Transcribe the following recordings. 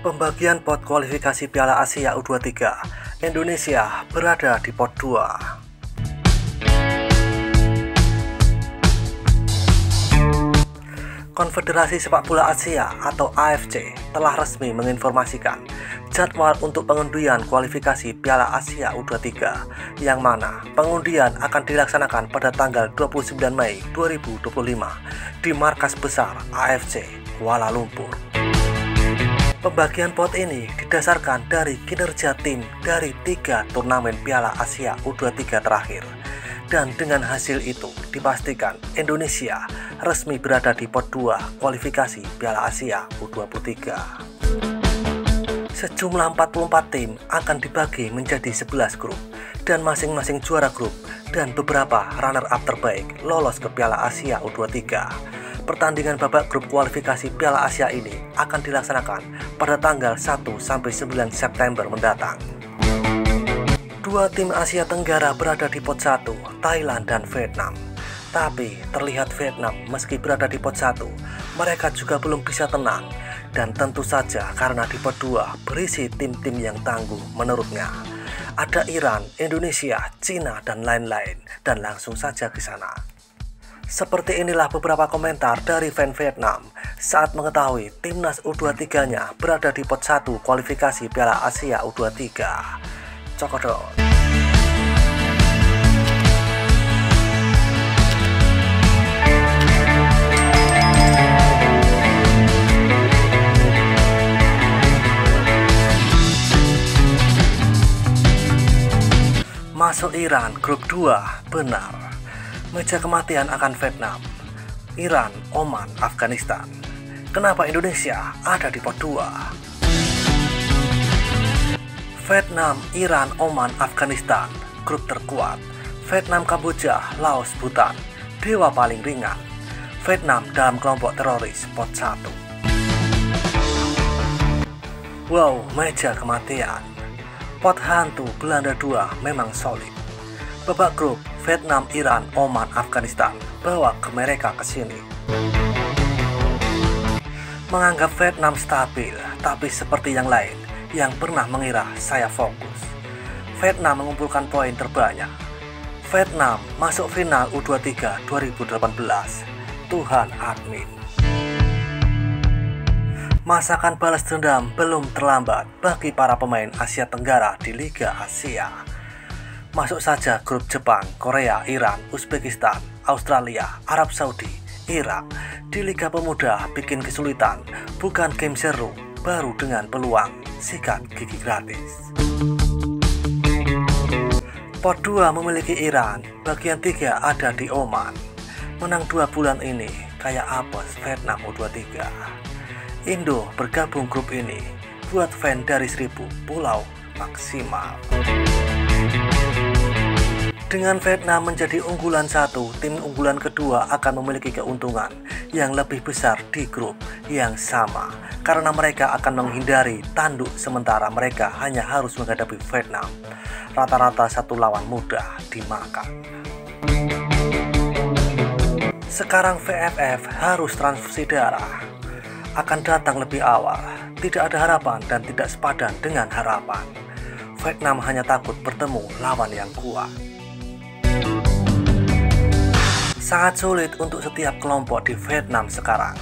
Pembagian pot kualifikasi Piala Asia U23, Indonesia berada di pot 2. Konfederasi Sepak Bola Asia atau AFC telah resmi menginformasikan jadwal untuk pengundian kualifikasi Piala Asia U23 yang mana pengundian akan dilaksanakan pada tanggal 29 Mei 2025 di markas besar AFC Kuala Lumpur. Pembagian pot ini didasarkan dari kinerja tim dari 3 turnamen Piala Asia U23 terakhir. Dan dengan hasil itu dipastikan Indonesia resmi berada di pot 2 kualifikasi Piala Asia U23. Sejumlah 44 tim akan dibagi menjadi 11 grup dan masing-masing juara grup dan beberapa runner-up terbaik lolos ke Piala Asia U23. Pertandingan babak grup kualifikasi Piala Asia ini akan dilaksanakan pada tanggal 1-9 September mendatang. Dua tim Asia Tenggara berada di pot 1, Thailand dan Vietnam. Tapi terlihat Vietnam meski berada di pot 1, mereka juga belum bisa tenang. Dan tentu saja karena di pot 2 berisi tim-tim yang tangguh menurutnya. Ada Iran, Indonesia, Cina dan lain-lain. Dan langsung saja ke sana. Seperti inilah beberapa komentar dari fan Vietnam saat mengetahui timnas U23-nya berada di pot 1 kualifikasi Piala Asia U23. Cokodot. Masuk Iran grup 2, benar. Meja kematian akan Vietnam, Iran, Oman, Afghanistan. Kenapa Indonesia ada di pot 2? Vietnam, Iran, Oman, Afghanistan, grup terkuat. Vietnam, Kamboja, Laos, Bhutan, dewa paling ringan. Vietnam dalam kelompok teroris pot 1. Wow, meja kematian. Pot hantu Belanda 2 memang solid. Babak grup Vietnam, Iran, Oman, Afghanistan bawa ke mereka ke sini. Menganggap Vietnam stabil, tapi seperti yang lain yang pernah mengira saya fokus. Vietnam mengumpulkan poin terbanyak. Vietnam masuk final U23 2018. Tuhan admin. Masakan balas dendam belum terlambat bagi para pemain Asia Tenggara di Liga Asia. Masuk saja grup Jepang, Korea, Iran, Uzbekistan, Australia, Arab Saudi, Irak. Di Liga Pemuda bikin kesulitan, bukan game seru, baru dengan peluang sikat gigi gratis. Pot 2 memiliki Iran, bagian 3 ada di Oman. Menang 2 bulan ini kayak apes Vietnam U23. Indo bergabung grup ini buat fan dari 1000 pulau maksimal. Dengan Vietnam menjadi unggulan 1, tim unggulan kedua akan memiliki keuntungan yang lebih besar di grup yang sama karena mereka akan menghindari tanduk sementara mereka hanya harus menghadapi Vietnam. Rata-rata 1 lawan mudah dimakan. Sekarang VFF harus transfusi darah. Akan datang lebih awal, tidak ada harapan dan tidak sepadan dengan harapan. Vietnam hanya takut bertemu lawan yang kuat. Sangat sulit untuk setiap kelompok di Vietnam sekarang.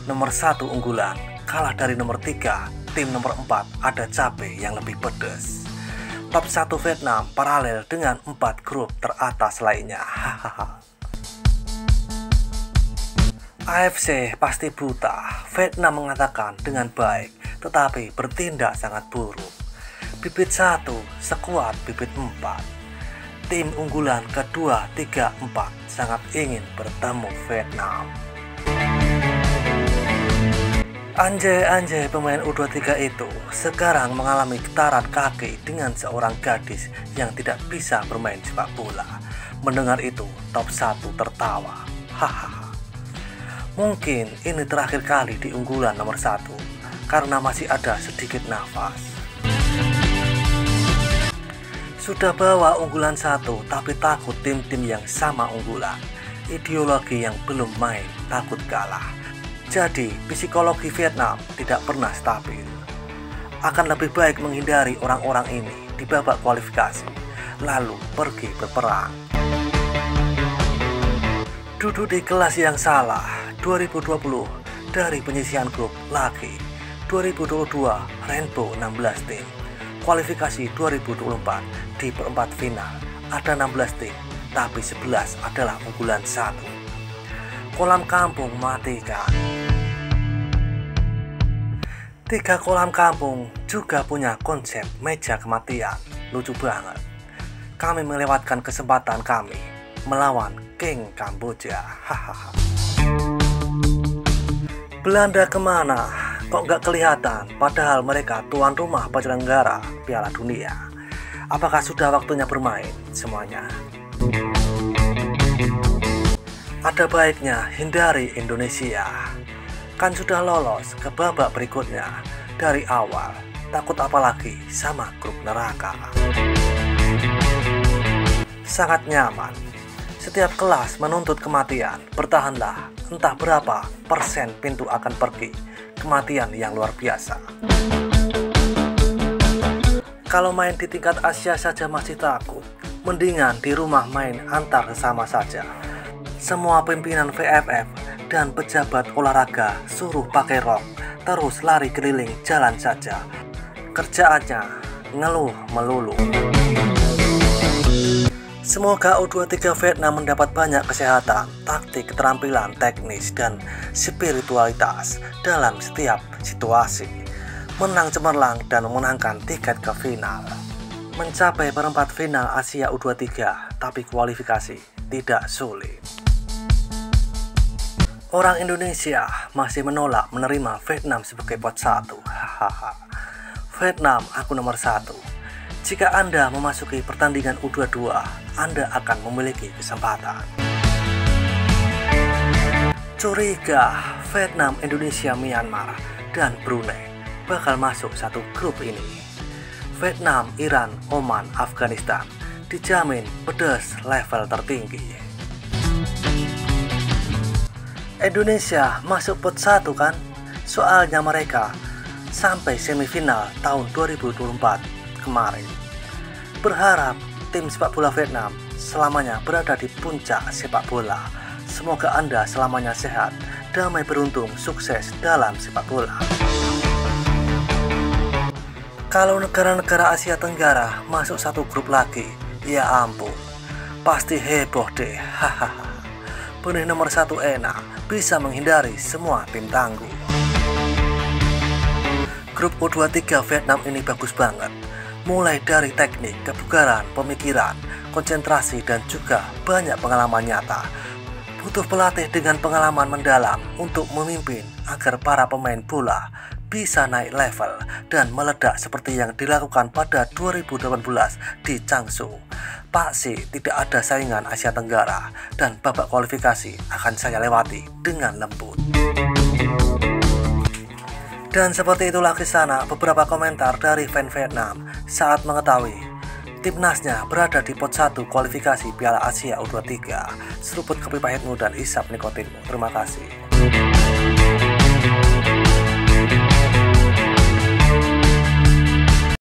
Nomor 1 unggulan, kalah dari nomor 3, tim nomor 4 ada cabai yang lebih pedas. Top 1 Vietnam paralel dengan 4 grup teratas lainnya. AFC pasti buta. Vietnam mengatakan dengan baik, tetapi bertindak sangat buruk. Bibit 1 sekuat bibit 4. Tim unggulan kedua, 3, 4 sangat ingin bertemu Vietnam. Anjay pemain U23 itu sekarang mengalami getaran kaki dengan seorang gadis yang tidak bisa bermain sepak bola. Mendengar itu, top 1 tertawa. Hahaha. Mungkin ini terakhir kali di unggulan nomor 1 karena masih ada sedikit nafas. Sudah bawa unggulan 1 tapi takut tim-tim yang sama unggulan. Ideologi yang belum main, takut kalah. Jadi psikologi Vietnam tidak pernah stabil. akan lebih baik menghindari orang-orang ini di babak kualifikasi, lalu pergi berperang. Duduk di kelas yang salah 2020 dari penyisihan grup lagi 2022 Rainbow 16 tim. Kualifikasi 2024 di perempat final ada 16 tim, tapi 11 adalah unggulan 1. Kolam kampung matikan. 3 kolam kampung juga punya konsep meja kematian. Lucu banget. Kami melewatkan kesempatan kami melawan King Kamboja. Hahaha. Belanda kemana? Kok nggak kelihatan? Padahal mereka tuan rumah penyelenggara Piala Dunia. Apakah sudah waktunya bermain semuanya? Ada baiknya hindari Indonesia. Kan sudah lolos ke babak berikutnya dari awal. Takut apalagi sama grup neraka. Sangat nyaman. Setiap kelas menuntut kematian. Bertahanlah, entah berapa persen pintu akan pergi. Kematian yang luar biasa. Kalau main di tingkat Asia saja masih takut, mendingan di rumah main antar sesama saja. Semua pimpinan VFF dan pejabat olahraga suruh pakai rok, terus lari keliling jalan saja. Kerjaannya ngeluh melulu. Semoga U23 Vietnam mendapat banyak kesehatan, taktik, keterampilan, teknis, dan spiritualitas dalam setiap situasi. Menang cemerlang dan memenangkan tiket ke final. Mencapai perempat final Asia U23, tapi kualifikasi tidak sulit. Orang Indonesia masih menolak menerima Vietnam sebagai pot 1. Vietnam aku nomor 1. Jika Anda memasuki pertandingan U22, Anda akan memiliki kesempatan. Curiga Vietnam, Indonesia, Myanmar, dan Brunei bakal masuk satu grup ini. Vietnam, Iran, Oman, Afghanistan dijamin pedas level tertinggi. Indonesia masuk pot 1 kan? Soalnya mereka sampai semifinal tahun 2024 kemarin. Berharap tim sepak bola Vietnam selamanya berada di puncak sepak bola. Semoga Anda selamanya sehat, damai, beruntung, sukses dalam sepak bola. Kalau negara-negara Asia Tenggara masuk satu grup lagi, ya ampun, pasti heboh deh. Hahaha. Benih nomor 1 enak, bisa menghindari semua tim tangguh. Grup U23 Vietnam ini bagus banget. Mulai dari teknik, kebugaran, pemikiran, konsentrasi, dan juga banyak pengalaman nyata. Butuh pelatih dengan pengalaman mendalam untuk memimpin agar para pemain bola bisa naik level dan meledak seperti yang dilakukan pada 2018 di Changsu. Pasti tidak ada saingan Asia Tenggara dan babak kualifikasi akan saya lewati dengan lembut. Dan seperti itulah kisah beberapa komentar dari fan Vietnam saat mengetahui timnasnya berada di pot 1 kualifikasi Piala Asia U23. Seruput kopi pahitmu dan isap nikotinmu. Terima kasih.